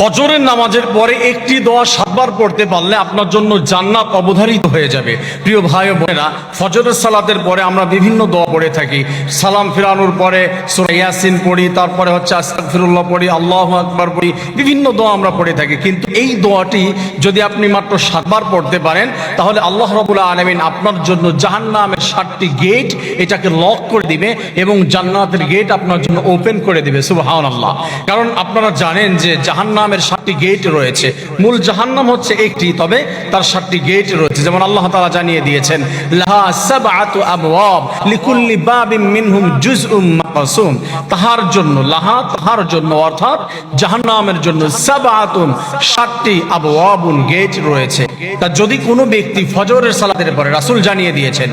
ফজরের নামাজের পরে একটি দোয়া 7 বার পড়তে পারলে আপনার জন্য জান্নাত অবধারিত হয়ে যাবে। প্রিয় ভাই ও বোনেরা, ফজরের সালাতের পরে আমরা বিভিন্ন দোয়া পড়ে থাকি। সালাম ফিরানোর পরে সূরা ইয়াসিন পড়ি, তারপরে হচ্ছে আস্তাগফিরুল্লাহ পড়ি, আল্লাহু আকবার পড়ি, বিভিন্ন দোয়া আমরা পড়ে থাকি। কিন্তু এই দোয়াটি যদি আপনি মাত্র 7 বার পড়তে পারেন, তাহলে আল্লাহ রাব্বুল আলামিন আপনার জন্য জাহান্নামের 7টি গেট এটাকে লক করে দিবে এবং জান্নাতের গেট আপনার জন্য ওপেন করে দিবে। সুবহানাল্লাহ। কারণ আপনারা জানেন যে জাহান্নামের 7টি গেট রয়েছে। মূল জাহান্নাম হচ্ছে একটি, তবে তার 7টি গেট রয়েছে। যেমন আল্লাহ তাআলা জানিয়ে দিয়েছেন, লাহা সাবআতু আবওয়াব লিকুল্লি বাবিন মিনহুম জুজউম মাকসুম। তাহার জন্য, লাহা তাহার জন্য, অর্থাৎ জাহান্নামের জন্য, সাবআতুন 7টি আবওয়াবুন গেট রয়েছে। তা যদি কোনো ব্যক্তি ফজরের সালাতের পরে, রাসূল জানিয়ে দিয়েছেন,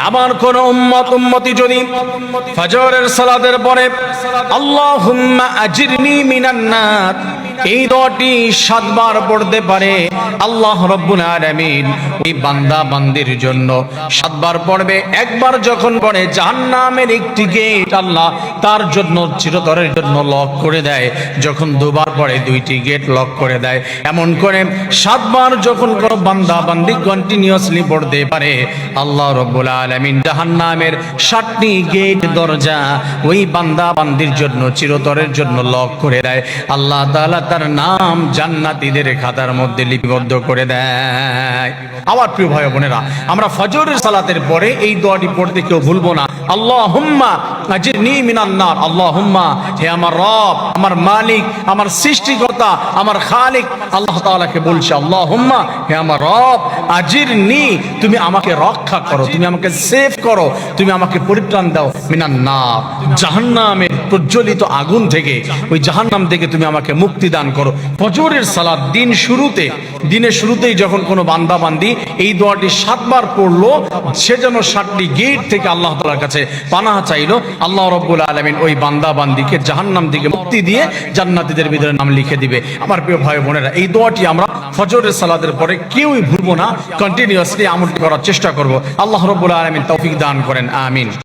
আমার কোন উম্মতি যদি ফজরের সালাতের পরে আল্লাহুম্মা আজিরনি মিনান নার এই দোয়াটি 7 বার পড়তে পারে, আল্লাহ রাব্বুল আলামিন এই বান্দা বান্দির জন্য 7 বার পড়বে। একবার যখন পড়ে জাহান্নামের একটি গেট আল্লাহ তার জন্য চিরতরের জন্য লক করে দেয়। যখন 2 বার পড়ে 2টি গেট লক করে দেয়। এমন করে 7 বার যখন কোনো বান্দা বান্দি কন্টিনিউয়াসলি পড়তে পারে, আল্লাহ রাব্বুল আলামিন জাহান্নামের 7টি গেট দরজা ওই বান্দা বান্দির জন্য চিরতরের জন্য লক করে দেয়। আল্লাহ তাআলা তার নাম জান্নাতীদের খাতার মধ্যে লিপিবদ্ধ করে দেয়। আমার প্রিয় ভাই বোনেরা, আমরা ফজরের সালাতের পরে এই দোয়াটি পড়তে কেউ ভুলবো না। আল্লাহুম্মা আজিরনি মিনান নার। আল্লাহুম্মা, হে আমার রব, আমার মালিক, আমার সৃষ্টিকর্তা, আমার খালিক, আল্লাহ তাআলাকে বলছে, আল্লাহুম্মা, হে আমার রব, আজিরনি, তুমি আমাকে রক্ষা করো, তুমি আমাকে সেভ করো, তুমি আমাকে পরিত্রাণ দাও, মিনান নার, জাহান্নামের প্রজ্বলিত আগুন থেকে, ওই জাহান্নাম থেকে তুমি আমাকে মুক্তি দান করো। ফজরের সালাত দিনের শুরুতেই যখন কোনো বান্দা বান্দি এই দোয়াটি 7 বার পড়লো, সে যেন 7টি গেট থেকে আল্লাহ তাআলার কাছে পানাহ চাইলো। আল্লাহ রাব্বুল আলামিন ওই বান্দা বান্দিকে জাহান্নাম থেকে মুক্তি দিয়ে জান্নাতীদের ভিতরে নাম লিখে দিবে। আমার প্রিয় ভাই বোনেরা, এই দোয়াটি আমরা ফজরের সালাতের পরে কেউই ভুলবো না, কন্টিনিউয়াসলি আমল করার চেষ্টা করব। আল্লাহ রাব্বুল আলামিন তৌফিক দান করেন, আমিন।